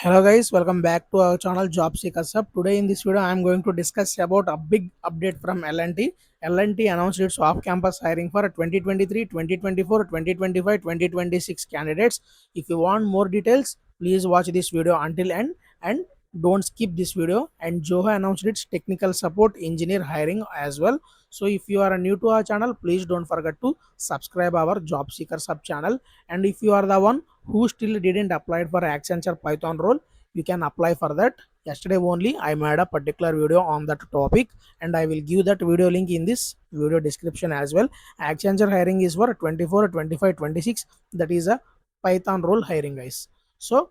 Hello guys, welcome back to our channel Job Seekers Hub. Today in this video I am going to discuss about a big update from L&T. L&T announced its off-campus hiring for 2023, 2024, 2025, 2026 candidates. If you want more details, please watch this video until end and don't skip this video. And Zoho announced its technical support engineer hiring as well. So if you are new to our channel, please don't forget to subscribe our Job Seekers Hub channel. And if you are the one who still didn't apply for Accenture Python role, you can apply for that. Yesterday only I made a particular video on that topic and I will give that video link in this video description as well. Accenture hiring is for 24, 25, 26. That is a Python role hiring, guys. So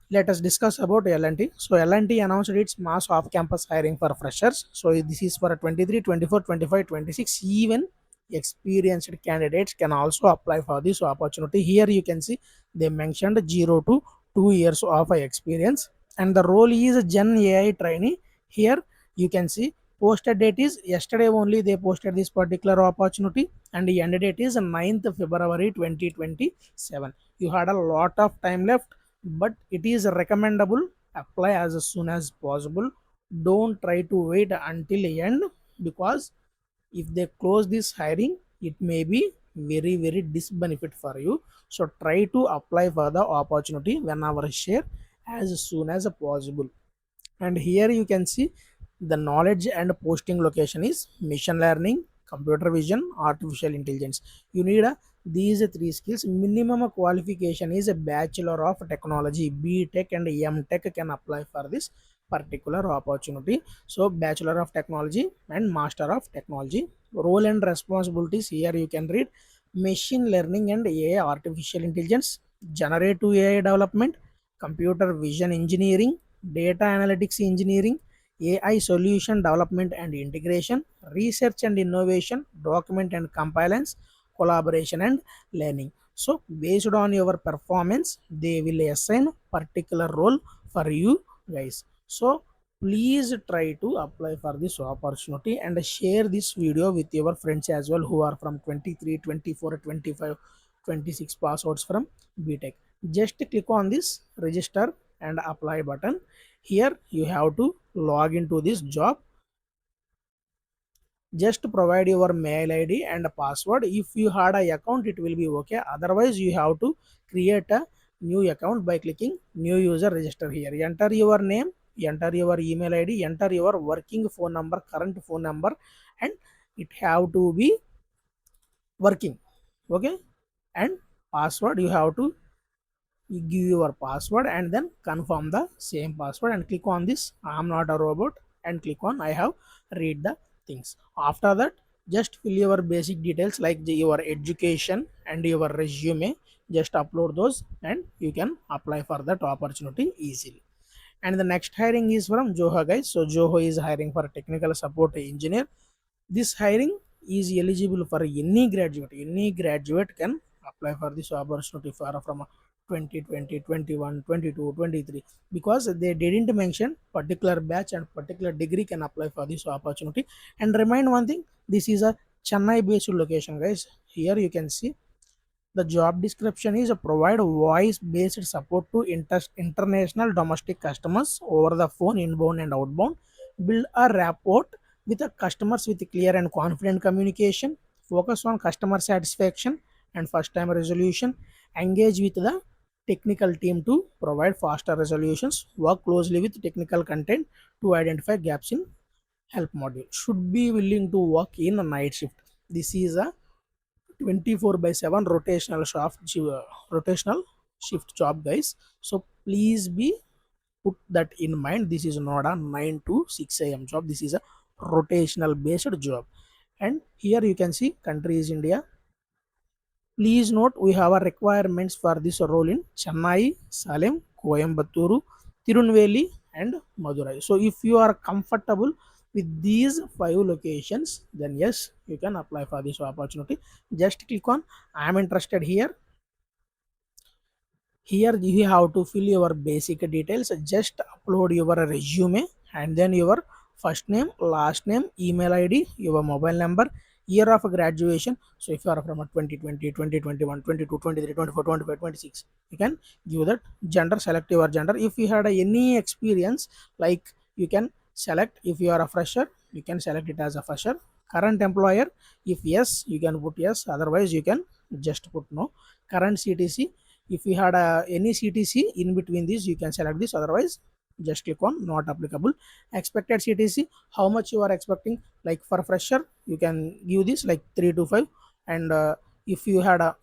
let us discuss about L&T. So L&T announced its mass off-campus hiring for freshers. So this is for 23, 24, 25, 26. Even experienced candidates can also apply for this opportunity. Here you can see they mentioned 0 to 2 years of experience and the role is a Gen AI trainee. Here you can see posted date is yesterday only they posted this particular opportunity and the end date is 9th February 2027. You had a lot of time left, but it is recommendable apply as soon as possible. Don't try to wait until the end, because if they close this hiring it may be very disbenefit for you. So try to apply for the opportunity whenever share as soon as possible. And here you can see the knowledge and posting location is machine learning, computer vision, artificial intelligence. You need these three skills. Minimum qualification is a bachelor of technology. B Tech and M Tech can apply for this particular opportunity. So bachelor of technology and master of technology. Role and responsibilities, here you can read machine learning and AI, artificial intelligence, generative AI development, computer vision engineering, data analytics engineering, AI solution development and integration, research and innovation, document and compliance, collaboration and learning. So based on your performance, they will assign particular role for you guys. So please try to apply for this opportunity and share this video with your friends as well who are from 23, 24, 25, 26 passwords from BTech. Just click on this register and apply button. Here you have to log into this job. Just provide your mail ID and password. If you had a account it will be okay, otherwise you have to create a new account by clicking new user register. Here enter your name, enter your email ID, enter your working phone number, current phone number, and it have to be working, okay. And password, you have to give your password and then confirm the same password and click on this I'm not a robot and click on I have read the things. After that, just fill your basic details like your education and your resume. Just upload those and you can apply for that opportunity easily. And the next hiring is from Zoho, guys. So Zoho is hiring for a technical support engineer. This hiring is eligible for any graduate. Any graduate can apply for this opportunity for from 2020, 21, 22, 23, because they didn't mention particular batch and particular degree can apply for this opportunity. And remind one thing, this is a Chennai based location, guys. Here you can see the job description is provide voice-based support to international domestic customers over the phone, inbound and outbound. Build a rapport with the customers with clear and confident communication. Focus on customer satisfaction and first-time resolution. Engage with the technical team to provide faster resolutions. Work closely with technical content to identify gaps in help module. Should be willing to work in a night shift. This is a 24/7 rotational shift job, guys. So please be put that in mind. This is not a 9 to 6 a.m job. This is a rotational based job. And here you can see country is India. Please note we have a requirements for this role in Chennai, Salem, Coimbatore, Tirunelveli and Madurai. So if you are comfortable with these 5 locations, then yes, you can apply for this opportunity. Just click on I am interested here. Here you have to fill your basic details. Just upload your resume and then your first name, last name, email ID, your mobile number, year of graduation. So if you are from a 2020, 2021, 22, 23, 24, 25, 26, you can give that gender, select your gender. If you had any experience, like you can select. If you are a fresher, you can select it as a fresher. Current employer, if yes, you can put yes, otherwise you can just put no. Current CTC, if you had any CTC in between these, you can select this, otherwise just click on not applicable. Expected CTC, how much you are expecting, like for fresher you can give this like 3 to 5, and if you had a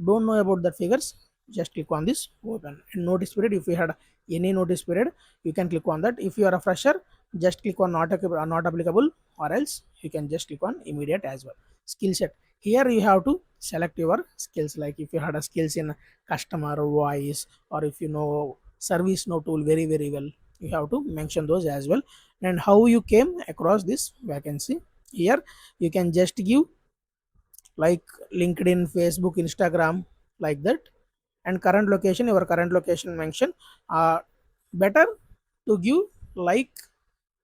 don't know about the figures, just click on this open. And notice period, if you had any notice period, you can click on that. If you are a fresher, just click on not applicable, or else you can just click on immediate as well. Skill set, here you have to select your skills, like if you had a skills in customer voice, or if you know service no tool very very well, you have to mention those as well. And how you came across this vacancy, here you can just give like LinkedIn, Facebook, Instagram, like that. And current location, your current location mention. Better to give like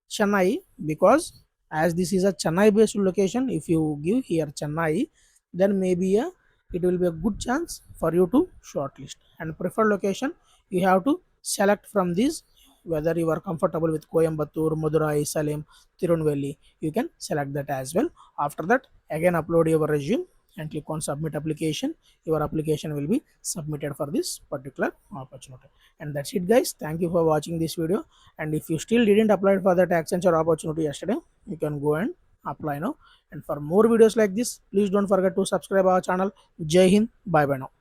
Chennai, because as this is a Chennai based location, if you give here Chennai, then maybe it will be a good chance for you to shortlist. And preferred location, you have to select from these, whether you are comfortable with Coimbatore, Madurai, Salem, Tirunelveli, you can select that as well. After that, again upload your resume and click on submit application. Your application will be submitted for this particular opportunity. And that's it guys, thank you for watching this video. And if you still didn't apply for that Accenture opportunity yesterday, you can go and apply now. And for more videos like this, please don't forget to subscribe our channel. Jai Hind, bye bye now.